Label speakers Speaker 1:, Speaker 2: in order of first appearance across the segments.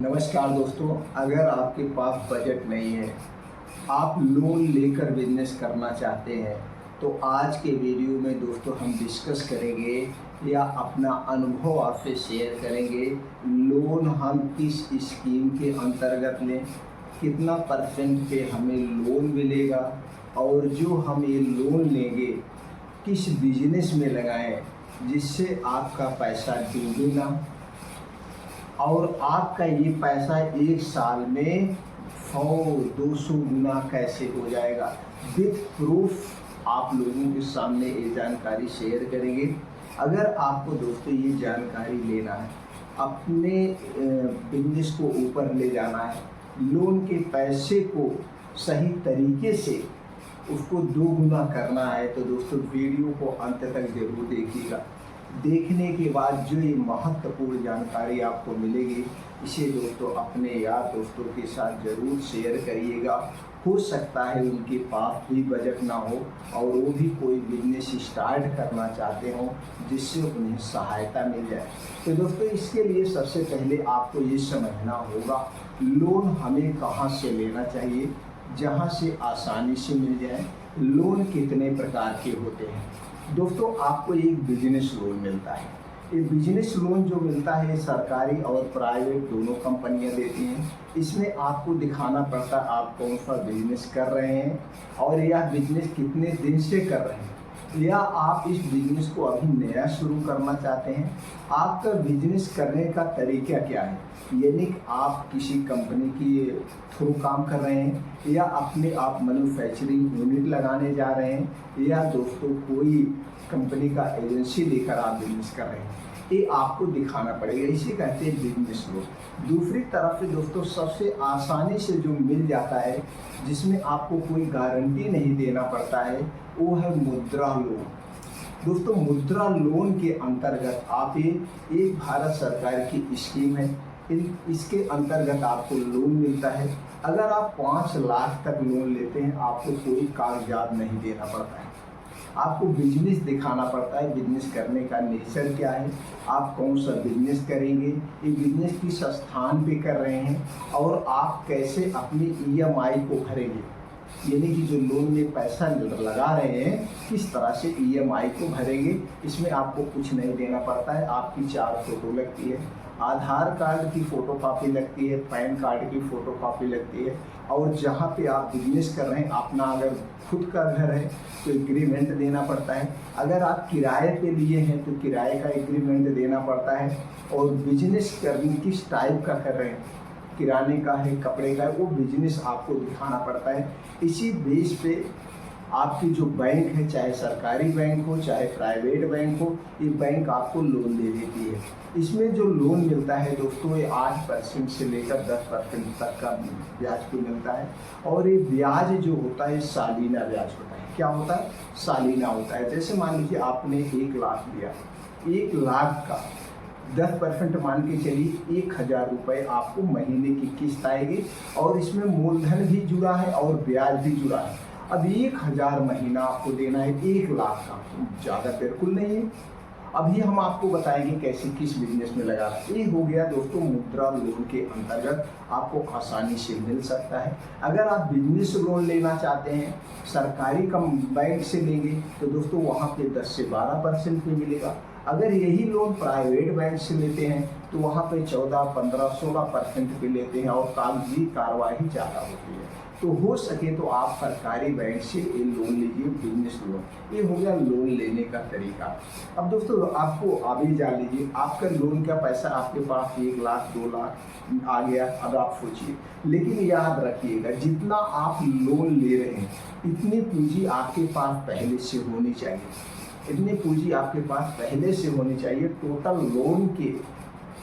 Speaker 1: नमस्कार दोस्तों, अगर आपके पास बजट नहीं है, आप लोन लेकर बिजनेस करना चाहते हैं, तो आज के वीडियो में दोस्तों हम डिस्कस करेंगे या अपना अनुभव आपसे शेयर करेंगे। लोन हम किस स्कीम के अंतर्गत लें, कितना परसेंट पे हमें लोन मिलेगा और जो हम ये लोन लेंगे किस बिजनेस में लगाएं जिससे आपका पैसा डूबे ना और आपका ये पैसा एक साल में 100-200 गुना कैसे हो जाएगा। विथ प्रूफ आप लोगों के सामने ये जानकारी शेयर करेंगे। अगर आपको दोस्तों ये जानकारी लेना है, अपने बिजनेस को ऊपर ले जाना है, लोन के पैसे को सही तरीके से उसको 2 गुना करना है, तो दोस्तों वीडियो को अंत तक जरूर देखिएगा। देखने के बाद जो ये महत्वपूर्ण जानकारी आपको मिलेगी, इसे दोस्तों अपने यार दोस्तों के साथ ज़रूर शेयर करिएगा। हो सकता है उनके पास भी बजट ना हो और वो भी कोई बिजनेस स्टार्ट करना चाहते हो जिससे उन्हें सहायता मिल जाए। तो दोस्तों इसके लिए सबसे पहले आपको ये समझना होगा लोन हमें कहाँ से लेना चाहिए जहाँ से आसानी से मिल जाए। लोन कितने प्रकार के होते हैं दोस्तों। आपको एक बिजनेस लोन मिलता है। ये बिजनेस लोन जो मिलता है सरकारी और प्राइवेट दोनों कंपनियां देती हैं। इसमें आपको दिखाना पड़ता है आप कौन सा बिजनेस कर रहे हैं और यह बिजनेस कितने दिन से कर रहे हैं, या आप इस बिजनेस को अभी नया शुरू करना चाहते हैं। आपका बिजनेस करने का तरीका क्या है, यानी कि आप किसी कंपनी की थ्रू काम कर रहे हैं या अपने आप मैन्युफैक्चरिंग यूनिट लगाने जा रहे हैं या दोस्तों कोई कंपनी का एजेंसी लेकर आप बिजनेस कर रहे हैं। ये आपको दिखाना पड़ेगा, इसे कहते हैं बिजनेस लोन। दूसरी तरफ से दोस्तों सबसे आसानी से जो मिल जाता है जिसमें आपको कोई गारंटी नहीं देना पड़ता है, वो है मुद्रा लोन। दोस्तों मुद्रा लोन के अंतर्गत आप एक भारत सरकार की स्कीम है, इसके अंतर्गत आपको लोन मिलता है। अगर आप 5 लाख तक लोन लेते हैं आपको कोई कागजात नहीं देना पड़ता है। आपको बिजनेस दिखाना पड़ता है, बिजनेस करने का नेचर क्या है, आप कौन सा बिजनेस करेंगे, ये बिजनेस किस स्थान पे कर रहे हैं और आप कैसे अपनी EMI को भरेंगे, यानी कि जो लोन में पैसा लगा रहे हैं किस तरह से EMI को भरेंगे। इसमें आपको कुछ नहीं देना पड़ता है। आपकी 4 फोटो लगती है, आधार कार्ड की फ़ोटो कॉपी लगती है, पैन कार्ड की फ़ोटो कॉपी लगती है और जहाँ पे आप बिजनेस कर रहे हैं अपना अगर खुद का घर है तो एग्रीमेंट देना पड़ता है। अगर आप किराए पे लिए हैं तो किराए का एग्रीमेंट देना पड़ता है। और बिजनेस करने किस टाइप का कर रहे हैं, किराने का है, कपड़े का है, वो बिजनेस आपको दिखाना पड़ता है। इसी बेस पे आपकी जो बैंक है, चाहे सरकारी बैंक हो चाहे प्राइवेट बैंक हो, ये बैंक आपको लोन दे देती है। इसमें जो लोन मिलता है दोस्तों ये 8% से लेकर 10% तक का ब्याज पे मिलता है। और ये ब्याज जो होता है सालाना ब्याज होता है। क्या होता है? सालाना होता है। जैसे मान लीजिए आपने 1 लाख लिया, 1 लाख का 10% मान के चलिए 1000 रुपये आपको महीने की किस्त आएगी और इसमें मूलधन भी जुड़ा है और ब्याज भी जुड़ा है। अब 1000 महीना आपको देना है 1 लाख का, ज़्यादा बिल्कुल नहीं है। अभी हम आपको बताएंगे कैसे किस बिजनेस में लगाना है। ये हो गया दोस्तों मुद्रा लोन के अंतर्गत आपको आसानी से मिल सकता है। अगर आप बिजनेस लोन लेना चाहते हैं सरकारी बैंक से लेंगे तो दोस्तों वहाँ पे 10 से 12% पे मिलेगा। अगर यही लोन प्राइवेट बैंक से लेते हैं तो वहाँ पे 14, 15, 16% पे लेते हैं और कागजी कार्रवाई ज़्यादा होती है। तो हो सके तो आप सरकारी बैंक से ये लोन लीजिए, बिजनेस लोन। ये हो गया लोन लेने का तरीका। अब दोस्तों आपको अभी जान लीजिए आपका लोन का पैसा आपके पास 1 लाख 2 लाख आ गया। अब आप सोचिए, लेकिन याद रखिएगा जितना आप लोन ले रहे हैं इतनी पूंजी आपके पास पहले से होनी चाहिए। इतनी पूंजी आपके पास पहले से होनी चाहिए। टोटल लोन के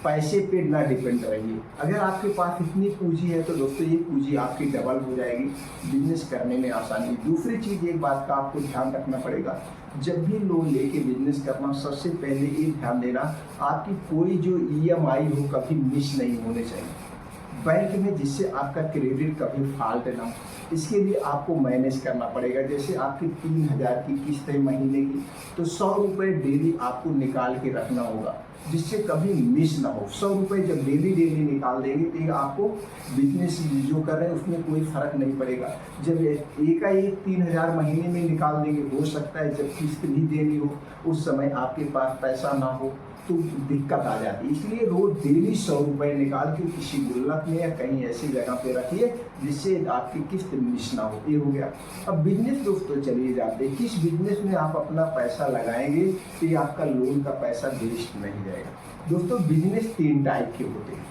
Speaker 1: पैसे पे ना डिपेंड रहिए। अगर आपके पास इतनी पूंजी है तो दोस्तों ये पूंजी आपकी डबल हो जाएगी, बिजनेस करने में आसानी। दूसरी चीज़ एक बात का आपको ध्यान रखना पड़ेगा, जब भी लोन लेके बिजनेस करना सबसे पहले ये ध्यान देना आपकी कोई जो EMI हो कभी मिस नहीं होने चाहिए। बैंक में, जिससे आपका क्रेडिट कभी फॉल्ट ना हो। इसके लिए आपको मैनेज करना पड़ेगा। जैसे आपकी 3,000 की किस्त है महीने की, तो 100 रुपये डेली आपको निकाल के रखना होगा, जिससे कभी मिस ना हो। 100 रुपये जब डेली निकाल देंगे तो आपको बिजनेस जो कर रहे हैं उसमें कोई फ़र्क नहीं पड़ेगा। जब एकाएक 3,000 महीने में निकाल देंगे, हो सकता है जब किस्त नहीं देनी हो उस समय आपके पास पैसा ना हो तो दिक्कत आ जाती है। इसलिए रोज डेली 100 रुपये निकाल के किसी गुल्लक में या कहीं ऐसी जगह पे रखिए जिससे आपकी किस्त मिस ना हो। ये हो गया। अब बिजनेस दोस्तों चलिए जाते हैं, किस बिजनेस में आप अपना पैसा लगाएंगे तो ये आपका लोन का पैसा वेस्ट नहीं जाएगा। दोस्तों बिजनेस 3 टाइप के होते हैं,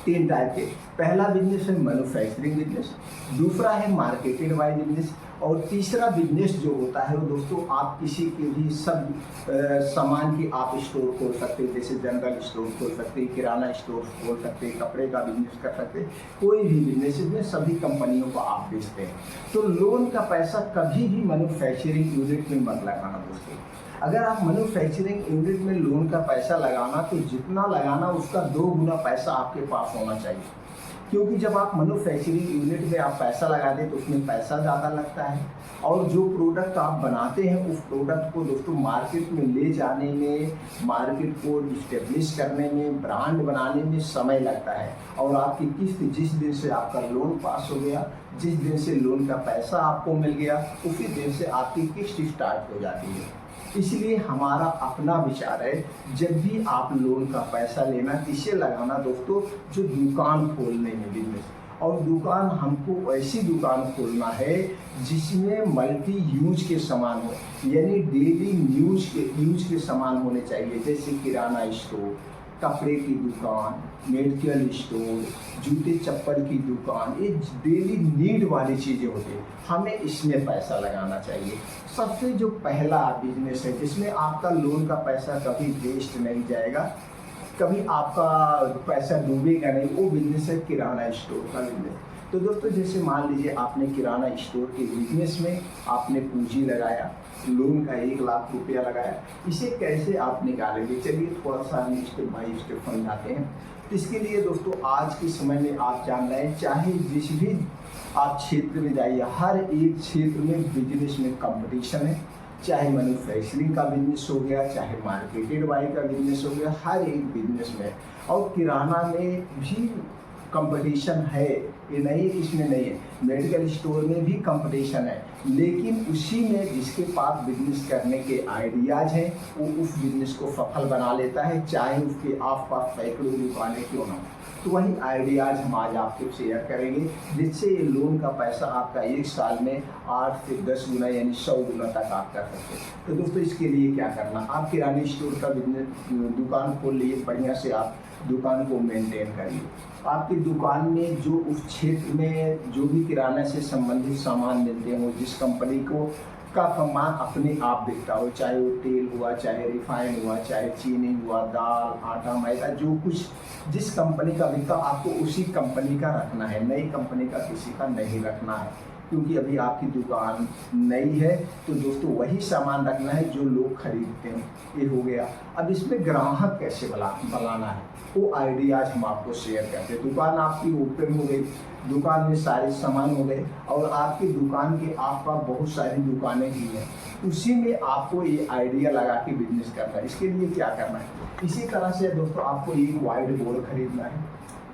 Speaker 1: 3 टाइप के। पहला बिजनेस है मैन्युफैक्चरिंग बिजनेस, दूसरा है मार्केटेड बाय बिजनेस, और तीसरा बिजनेस जो होता है वो दोस्तों आप किसी के भी सब सामान की आप स्टोर खोल सकते हैं, जैसे जनरल स्टोर खोल सकते हैं, किराना स्टोर खोल सकते हैं, कपड़े का बिजनेस कर सकते हैं, कोई भी बिजनेस में सभी कंपनियों को आप बेचते हैं। तो लोन का पैसा कभी भी मैन्युफैक्चरिंग यूनिट में मत लगाना दोस्तों। अगर आप मैन्युफैक्चरिंग यूनिट में लोन का पैसा लगाना तो जितना लगाना उसका 2 गुना पैसा आपके पास होना चाहिए, क्योंकि जब आप मैन्युफैक्चरिंग यूनिट में आप पैसा लगा दें तो उसमें पैसा ज़्यादा लगता है, और जो प्रोडक्ट आप बनाते हैं उस प्रोडक्ट को दोस्तों मार्केट में ले जाने में, मार्केट को इस्टेब्लिश करने में, ब्रांड बनाने में समय लगता है। और आपकी किस्त जिस दिन से आपका लोन पास हो गया, जिस दिन से लोन का पैसा आपको मिल गया, उसी दिन से आपकी किस्त स्टार्ट हो जाती है। इसलिए हमारा अपना विचार है, जब भी आप लोन का पैसा लेना इसे लगाना दोस्तों जो दुकान खोलने में बिजनेस, और दुकान हमको ऐसी दुकान खोलना है जिसमें मल्टी यूज के सामान हो, यानी डेली यूज के सामान होने चाहिए, जैसे किराना स्टोर, कपड़े की दुकान, मेडिकल स्टोर, जूते चप्पल की दुकान, ये डेली नीड वाली चीज़ें होती हैं, हमें इसमें पैसा लगाना चाहिए। सबसे जो पहला बिजनेस है जिसमें आपका लोन का पैसा कभी वेस्ट नहीं जाएगा, कभी आपका पैसा डूबेगा नहीं, वो बिजनेस है किराना स्टोर का बिजनेस। तो दोस्तों जैसे मान लीजिए आपने किराना स्टोर के बिजनेस में आपने पूंजी लगाया, लोन का 1 लाख रुपया लगाया, इसे कैसे आप निकालेंगे, चलिए थोड़ा सा हम स्टेप बाई स्टेप समझाते हैं। तो इसके लिए दोस्तों आज के समय में आप जान रहे हैं, चाहे जिस भी आप क्षेत्र में जाइए, हर एक क्षेत्र में बिजनेस में कंपटीशन है, चाहे मैन्युफैक्चरिंग का बिजनेस हो गया, चाहे मार्केटेड बाय का बिजनेस हो गया, हर एक बिजनेस में। और किराना में भी कंपटीशन है, ये नहीं इसमें नहीं है, मेडिकल स्टोर में भी कंपटीशन है, लेकिन उसी में जिसके पास बिजनेस करने के आइडियाज़ हैं वो उस बिजनेस को सफल बना लेता है, चाहे उसके आसपास सैकड़ों दुकानें क्यों ना हो। तो वही आइडियाज़ हम आज आपसे शेयर करेंगे, जिससे ये लोन का पैसा आपका 1 साल में 8 से 10 गुना यानी 100 गुना तक आप कर सकते हैं। तो दोस्तों इसके लिए क्या करना, आप किराने स्टोर का बिजनेस दुकान खोल लिए, बढ़िया से आप दुकान को मेंटेन करिए। आपकी दुकान में जो उस क्षेत्र में जो भी किराना से संबंधित सामान मिलते हो, जिस कंपनी को का सामान अपने आप बिकता हो, चाहे वो तेल हुआ, चाहे रिफाइंड हुआ, चाहे चीनी हुआ, दाल, आटा, मैदा, जो कुछ जिस कंपनी का बिकता आपको उसी कंपनी का रखना है, नई कंपनी का किसी का नहीं रखना है, क्योंकि अभी आपकी दुकान नई है। तो दोस्तों वही सामान रखना है जो लोग खरीदते हैं। ये हो गया। अब इसमें ग्राहक कैसे बनाना है वो आइडियाज हम आपको शेयर करते हैं। दुकान आपकी ओपन हो गई, दुकान में सारे सामान हो गए, और आपकी दुकान के आसपास बहुत सारी दुकानें भी हैं, उसी में आपको ये आइडिया लगा के बिजनेस करना है। इसके लिए क्या करना है, इसी तरह से दोस्तों आपको एक वाइट बोर्ड खरीदना है।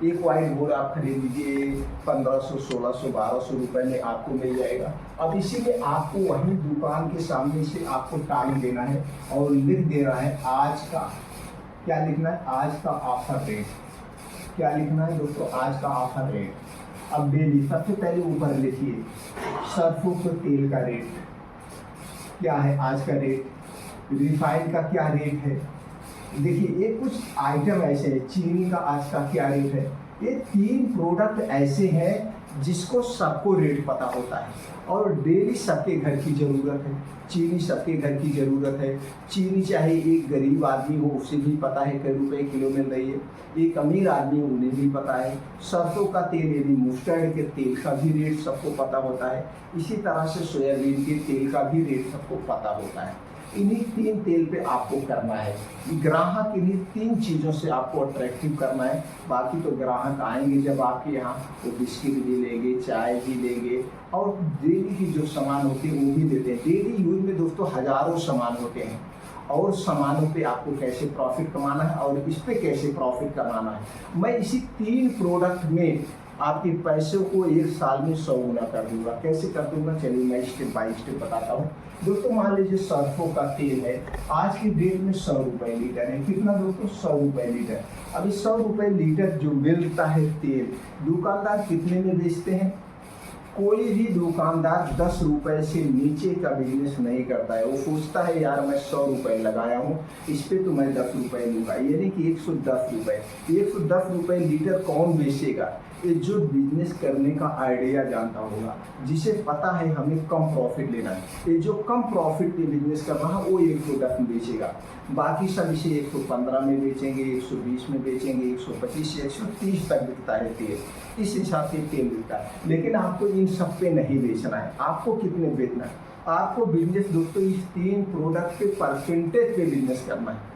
Speaker 1: एक वाइट बोर्ड आप खरीद लीजिए, 1500, 1600, 1200 रुपये में आपको मिल जाएगा। अब इसी में आपको वहीं दुकान के सामने से आपको टांग देना है और लिख देना है आज का, क्या लिखना है, आज का ऑफर रेट। क्या लिखना है दोस्तों, आज का ऑफर रेट। अब डेली सबसे पहले ऊपर लिखिए सरसों के तेल का रेट क्या है, आज का रेट, रिफाइंड का क्या रेट है। देखिए ये कुछ आइटम ऐसे हैं, चीनी का आज का क्या रेट है। ये 3 प्रोडक्ट ऐसे हैं जिसको सबको रेट पता होता है, और डेली सबके घर की ज़रूरत है। चीनी सबके घर की ज़रूरत है। चीनी चाहे एक गरीब आदमी हो उसे भी पता है कई रुपए किलो मिल रही है, एक अमीर आदमी हो उन्हें भी पता है। सरसों का तेल यानी मस्टर्ड के तेल का भी रेट सबको पता होता है। इसी तरह से सोयाबीन के तेल का भी रेट सबको पता होता है। इन्हीं 3 तेल पे आपको करना है। ग्राहक इन्हीं 3 चीज़ों से आपको अट्रैक्टिव करना है। बाकी तो ग्राहक आएंगे जब आपके यहाँ, वो बिस्किट भी लेंगे, चाय भी लेंगे और डेली की जो सामान होते हैं वो भी देते हैं। डेली यूज में दोस्तों हज़ारों सामान होते हैं और सामानों पे आपको कैसे प्रॉफिट कमाना है और इस पे कैसे प्रॉफिट कमाना है। मैं इसी 3 प्रोडक्ट में आपके पैसों को 1 साल में 100 गुना कर दूंगा। कैसे कर दूंगा, चलिए मैं स्टेप बाय स्टेप बताता हूँ। दोस्तों मान लीजिए सरसों का तेल है, आज की डेट में 100 रुपये लीटर है। कितना दोस्तों, 100 रुपये लीटर। अभी 100 रुपये लीटर जो मिलता है तेल, दुकानदार कितने में बेचते हैं? कोई भी दुकानदार 10 रुपये से नीचे का बिजनेस नहीं करता है। वो सोचता है यार मैं 100 रुपये लगाया हूँ, इस पे तो मैं 10 रुपये लूँगा, यानी कि 110 रुपये। 110 रुपये लीटर कौन बेचेगा? ये जो बिजनेस करने का आइडिया जानता होगा, जिसे पता है हमें कम प्रॉफिट लेना है, ये जो कम प्रॉफिट पे बिजनेस कर रहा है वो 110 में बेचेगा। बाकी सब इसे 115 में बेचेंगे, 120 में बेचेंगे, 125 से 130 तक बिकता है तेल। इस हिसाब से तेल बिकता है। लेकिन आपको इन सब पे नहीं बेचना है। आपको कितने बेचना है? आपको बिजनेस दोस्तों इस 3 प्रोडक्ट के परसेंटेज पे बिजनेस करना है।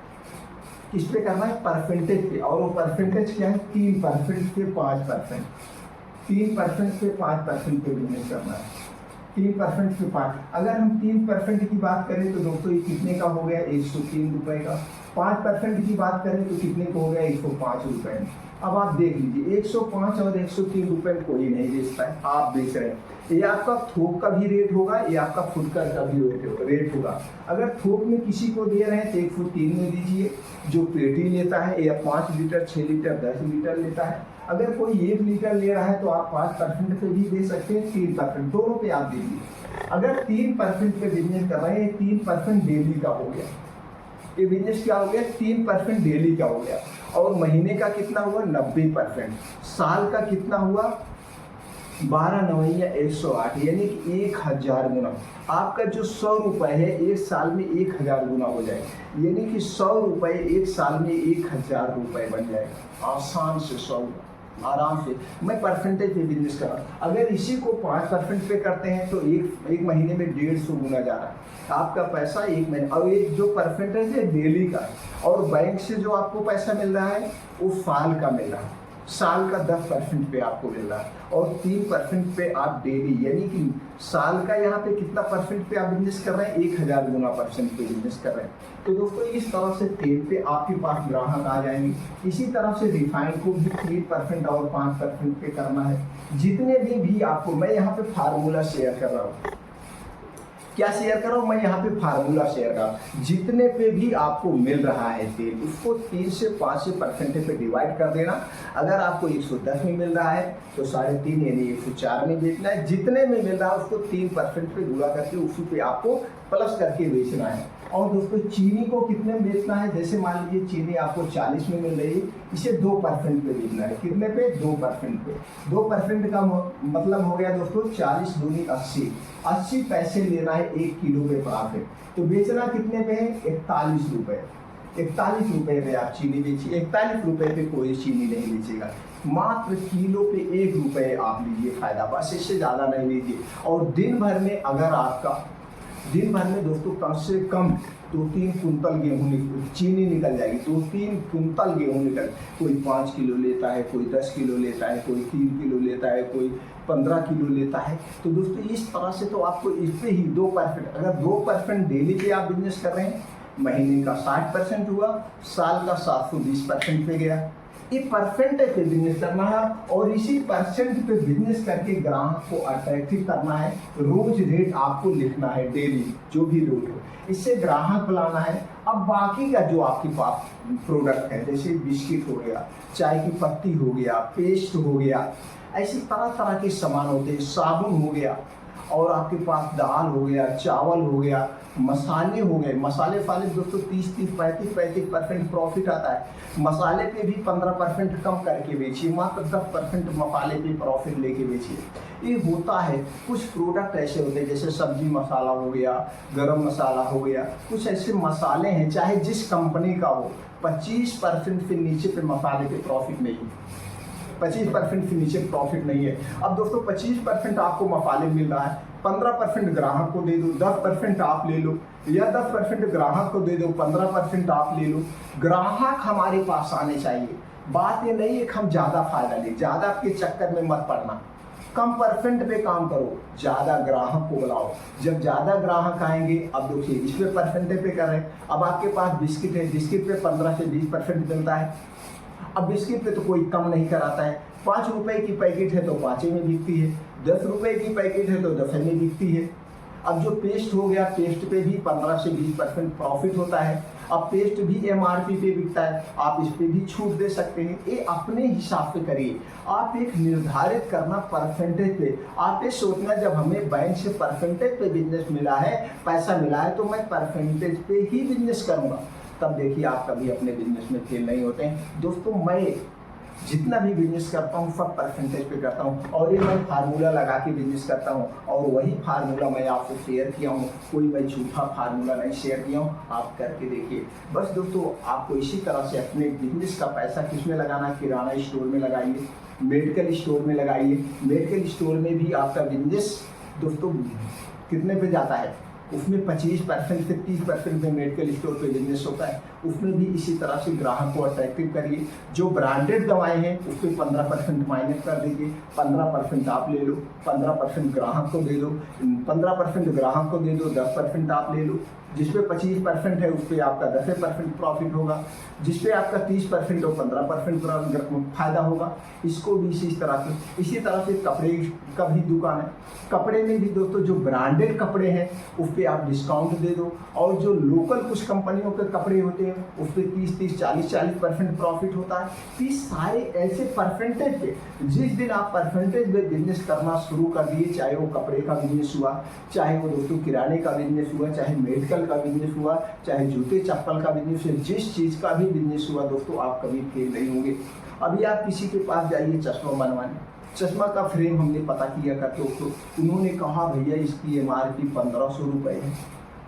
Speaker 1: किस पे करना है? परसेंटेज पे। और वो परसेंटेज क्या है? 3% पे 5%। 3% पे 5% पे बिजनेस करना है। 3% पे 5। अगर हम 3% की बात करें तो दोस्तों ये कितने का हो गया? 103 रुपये का। 5% की बात करें तो कितने का हो गया? 105 रुपये। अब आप देख लीजिए, 105 और 103 रुपये कोई नहीं बेचता है, आप बेच रहे हैं। ये आपका थोक का भी रेट होगा, ये आपका फुटकर का भी रेट होगा। अगर थोक में किसी को दे रहे हैं तो 103 में दीजिए। जो पेटी लेता है या 5 लीटर, 6 लीटर, 10 लीटर लेता है, अगर कोई 1 लीटर ले रहा है तो आप 5% पे भी दे सकते हैं, 3%, दोनों पे आप दीजिए। अगर 3% पे बिजनेस कर रहे हैं, 3% डेली का हो गया। ये बिजनेस क्या हो गया? 3% डेली का हो गया। और महीने का कितना हुआ? 90%। साल का कितना हुआ? 12 नवैया 108, यानी कि 1000 गुना। आपका जो 100 रुपये है 1 साल में 1000 गुना हो जाएगा, यानी कि 100 रुपये 1 साल में 1000 रुपये बन जाएगा। आसान से 100 आराम से। मैं परसेंटेज पे बिजनेस कर रहा हूँ। अगर इसी को 5% पे करते हैं तो एक महीने में 150 गुना जा रहा है आपका पैसा, एक महीने। और ये जो परसेंटेज है डेली का, और बैंक से जो आपको पैसा मिल रहा है वो साल का मिल रहा है। साल का 10% पे आपको मिल रहा है और 3% पे आप डेली, यानी कि साल का यहाँ पे कितना परसेंट पे आप बिजनेस कर रहे हैं? 1000 गुना परसेंट पे बिजनेस कर रहे हैं। तो दोस्तों इस तरह से तेल पे आपके पास ग्राहक आ जाएंगे। इसी तरह से रिफाइंड को भी 3% और 5% पे करना है। जितने भी आपको, मैं यहाँ पे फार्मूला शेयर कर रहा हूँ। क्या शेयर कर रहा हूँ? मैं यहाँ पे फार्मूला शेयर कर रहा हूँ। जितने पे भी आपको मिल रहा है तेल, उसको 3 से 5% पे डिवाइड कर देना। अगर आपको 110 में मिल रहा है तो 3.5 यानी 104 में बेचना है। जितने में मिल रहा है उसको 3% पे गुणा करके उसी पे आपको प्लस करके बेचना है। और दोस्तों चीनी को कितने में बेचना है? जैसे मान लीजिए चीनी आपको 40 में मिल रही है, इसे 2% पे बेचना है। कितने पे? 2% पे। 2% का मतलब हो गया दोस्तों 40 दूनी 80। 80 पैसे लेना है 1 किलो पे प्रॉफिट। तो बेचना कितने पे है? 41 रुपये। 41 रुपये पे आप चीनी बेचिए। 41 रुपये पे कोई चीनी नहीं बेचेगा। मात्र किलो पे 1 रुपये आप लीजिए फायदा, बस इससे ज़्यादा नहीं लीजिए। और दिन भर में अगर आपका दोस्तों कम से कम 2-3 कुंतल गेहूँ चीनी निकल जाएगी। 2-3 कुंतल गेहूँ निकल, कोई 5 किलो लेता है, कोई 10 किलो लेता है, कोई 3 किलो लेता है, कोई 15 किलो लेता है। तो दोस्तों इस तरह से तो आपको इस पे ही 2%, अगर 2% डेली पे आप बिजनेस कर रहे हैं, महीने का 60% हुआ, साल का 720% पे गया। ये परसेंट पे बिजनेस करना है और इसी परसेंट पे बिजनेस करके ग्राहक को अट्रैक्टिव करना है। रोज रेट आपको लिखना है, डेली जो भी रेट हो, इससे ग्राहक बुलाना है। अब बाकी का जो आपके पास प्रोडक्ट है, जैसे बिस्किट हो गया, चाय की पत्ती हो गया, पेस्ट हो गया, ऐसी तरह तरह के सामान होते हैं, साबुन हो गया, और आपके पास दाल हो गया, चावल हो गया, मसाले हो गए। मसाले फाले दोस्तों 30-30, 35% प्रॉफिट आता है। मसाले पे भी 15% कम करके बेचिए, मात्र 10% मसाले पे प्रॉफिट लेके बेचिए। ये होता है। कुछ प्रोडक्ट ऐसे होते हैं जैसे सब्जी मसाला हो गया, गरम मसाला हो गया, कुछ ऐसे मसाले हैं चाहे जिस कंपनी का हो, 25% से नीचे पे मसाले पे प्रॉफिट नहीं। 25% से नीचे प्रॉफिट नहीं है। अब दोस्तों 25% आपको मफालिन मिल रहा है, 15% ग्राहक को दे दो, 10% आप ले लो, या 10% ग्राहक को दे दो, 15% आप ले लो। ग्राहक हमारे पास आने चाहिए। बात ये नहीं है कि हम ज़्यादा फायदा लें, ज़्यादा के चक्कर में मत पड़ना, कम परसेंट पे काम करो, ज़्यादा ग्राहक को बुलाओ। जब ज़्यादा ग्राहक आएंगे, अब देखिए इस पे परसेंटेज पे कर रहे हैं। अब आपके पास बिस्किट है, बिस्किट पे 15 से 20% मिलता है। अब बिस्किट पे तो कोई कम नहीं कराता है। 5 रुपए की पैकेट है तो 5 में बिकती है, 10 रुपए की पैकेट है तो 10 में बिकती है। अब जो पेस्ट हो गया, पेस्ट पे भी 15 से 20% प्रॉफिट होता है। अब पेस्ट भी MRP पे बिकता है, आप इस पे भी छूट दे सकते हैं। ये अपने हिसाब से करिए। आप एक निर्धारित करना परसेंटेज पे। आप ये सोचना जब हमें बैंक से परसेंटेज पे बिजनेस मिला है, पैसा मिला है, तो मैं परसेंटेज पे ही बिजनेस करूँगा। तब देखिए आप कभी अपने बिजनेस में फेल नहीं होते हैं। दोस्तों मैं जितना भी बिजनेस करता हूँ सब परसेंटेज पे करता हूँ, और ये मैं फार्मूला लगा के बिजनेस करता हूँ, और वही फार्मूला मैं आपको शेयर किया हूँ। कोई मैं झूठा फार्मूला नहीं शेयर किया हूँ, आप करके देखिए। बस दोस्तों आपको इसी तरह से अपने बिजनेस का पैसा किसमें लगाना, किराना स्टोर में लगाइए, मेडिकल स्टोर में लगाइए। मेडिकल स्टोर में भी आपका बिजनेस दोस्तों कितने पे जाता है, उसमें 25% से 30% में मेडिकल स्टोर पे बिजनेस होता है। उसमें भी इसी तरह से ग्राहक को अट्रैक्टिव करिए। जो ब्रांडेड दवाएं हैं उस पर 15% माइनस कर दीजिए, 15% आप ले लो, 15% ग्राहक को दे दो, 15% ग्राहक को दे दो, 10% आप ले लो। जिस पे 25% है उस पर आपका 10% प्रॉफिट होगा, जिस पे आपका 30% और 15% फायदा होगा। इसको भी इसी तरह से कपड़े का भी दुकान है, कपड़े में भी दोस्तों जो ब्रांडेड कपड़े हैं उस पर आप डिस्काउंट दे दो, और जो लोकल कुछ कंपनियों के कपड़े होते हैं उस पर 30-30, 40-40% प्रॉफिट होता है। तो सारे ऐसे परसेंटेज पे, जिस दिन आप परसेंटेज पे बिजनेस करना शुरू कर दिए, चाहे वो कपड़े का बिजनेस हुआ, चाहे वो दोस्तों किराने का बिजनेस हुआ, चाहे मेडिकल का बिजनेस हुआ, चाहे जूते चप्पल का बिजनेस हुआ, जिस चीज़ का भी बिजनेस हुआ दोस्तों आप कभी फेल नहीं होंगे। अभी आप किसी के पास जाइए चश्मा बनवाने, चश्मा का फ्रेम हमने पता किया करते तो उन्होंने कहा भैया इसकी MRP 1500 रुपये है,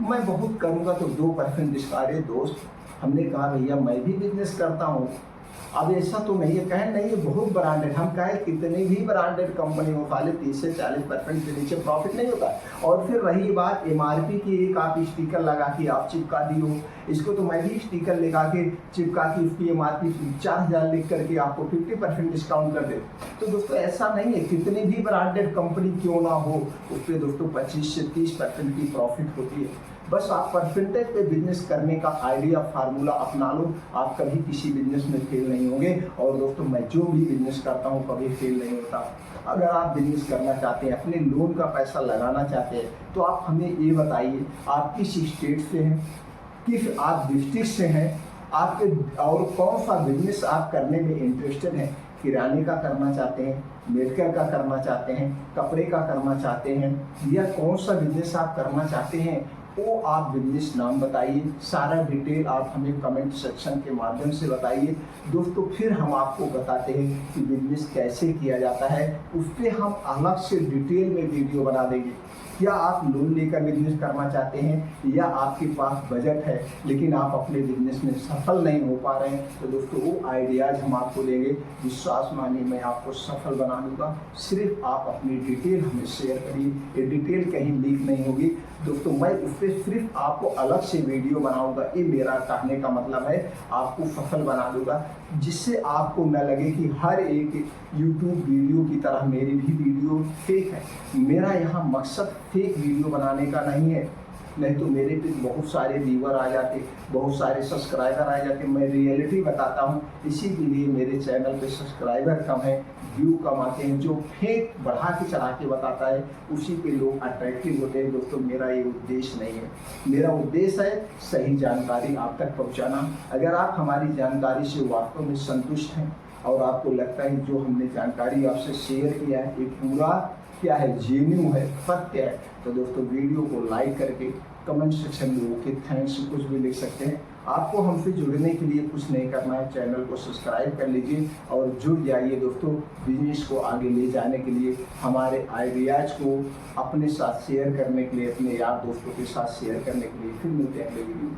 Speaker 1: मैं बहुत करूँगा तो 2% डिस्काउंट है। दोस्त हमने कहा भैया मैं भी बिजनेस करता हूँ, अब ऐसा तो नहीं है, कहें नहीं ये बहुत ब्रांडेड, हम कहें कितनी भी ब्रांडेड कंपनी हो खाली 30 से 40% से नीचे प्रॉफिट नहीं होता। और फिर रही बात MRP की, एक आप स्टिकर लगा के आप चिपका दी हो, इसको तो मैं भी स्टिकर लगा के चिपका के उसकी MRP 4000 लिख करके आपको 50% डिस्काउंट कर दे। तो दोस्तों ऐसा नहीं है, कितनी भी ब्रांडेड कंपनी क्यों ना हो उस पर दोस्तों 25 से 30% की प्रॉफिट होती है। बस आप परसेंटेज पे बिजनेस करने का आइडिया फार्मूला अपना लो, आप कभी किसी बिजनेस में फेल नहीं होंगे। और दोस्तों मैं जो भी बिजनेस करता हूँ कभी फेल नहीं होता। अगर आप बिजनेस करना चाहते हैं, अपने लोन का पैसा लगाना चाहते हैं, तो आप हमें ये बताइए आप किस स्टेट से हैं, किस आप डिस्ट्रिक्ट से हैं, आपके और कौन सा बिजनेस आप करने में इंटरेस्टेड हैं। किराने का करना चाहते हैं, मेडिकल का करना चाहते हैं, कपड़े का करना चाहते हैं, या कौन सा बिजनेस आप करना चाहते हैं, वो आप बिजनेस नाम बताइए। सारा डिटेल आप हमें कमेंट सेक्शन के माध्यम से बताइए दोस्तों, फिर हम आपको बताते हैं कि बिजनेस कैसे किया जाता है। उस पर हम अलग से डिटेल में वीडियो बना देंगे। क्या आप लोन लेकर बिजनेस करना चाहते हैं, या आपके पास बजट है लेकिन आप अपने बिजनेस में सफल नहीं हो पा रहे हैं, तो दोस्तों वो आइडियाज़ हम आपको देंगे। विश्वास मानिए मैं आपको सफल बना दूंगा, सिर्फ आप अपनी डिटेल हमें शेयर करिए। ये डिटेल कहीं लीक नहीं होगी दोस्तों, मैं उस पर सिर्फ आपको अलग से वीडियो बनाऊंगा। ये मेरा कहने का मतलब है, आपको सफल बना दूंगा, जिससे आपको न लगे कि हर एक YouTube वीडियो की तरह मेरी भी वीडियो फेक है। मेरा यहाँ मकसद फेक वीडियो बनाने का नहीं है, नहीं तो मेरे पे बहुत सारे व्यूअर आ जाते, बहुत सारे सब्सक्राइबर आ जाते। मैं रियलिटी बताता हूँ, इसी के लिए मेरे चैनल पे सब्सक्राइबर कम है, व्यू कम आते हैं। जो फेक बढ़ा के चढ़ा के बताता है उसी पे लोग अट्रैक्टिव होते हैं। दोस्तों मेरा ये उद्देश्य नहीं है, मेरा उद्देश्य है सही जानकारी आप तक पहुँचाना। अगर आप हमारी जानकारी से वास्तव में संतुष्ट हैं और आपको लगता है जो हमने जानकारी आपसे शेयर किया है ये पूरा क्या है, जेन्युइन है, सत्य है, तो दोस्तों वीडियो को लाइक करके कमेंट सेक्शन में ओके थैंक्स कुछ भी लिख सकते हैं। आपको हमसे जुड़ने के लिए कुछ नहीं करना है, चैनल को सब्सक्राइब कर लीजिए और जुड़ जाइए दोस्तों। बिजनेस को आगे ले जाने के लिए, हमारे आइडियाज़ को अपने साथ शेयर करने के लिए, अपने यार दोस्तों के साथ शेयर करने के लिए। फिर मिलते हैं अगले वीडियो में।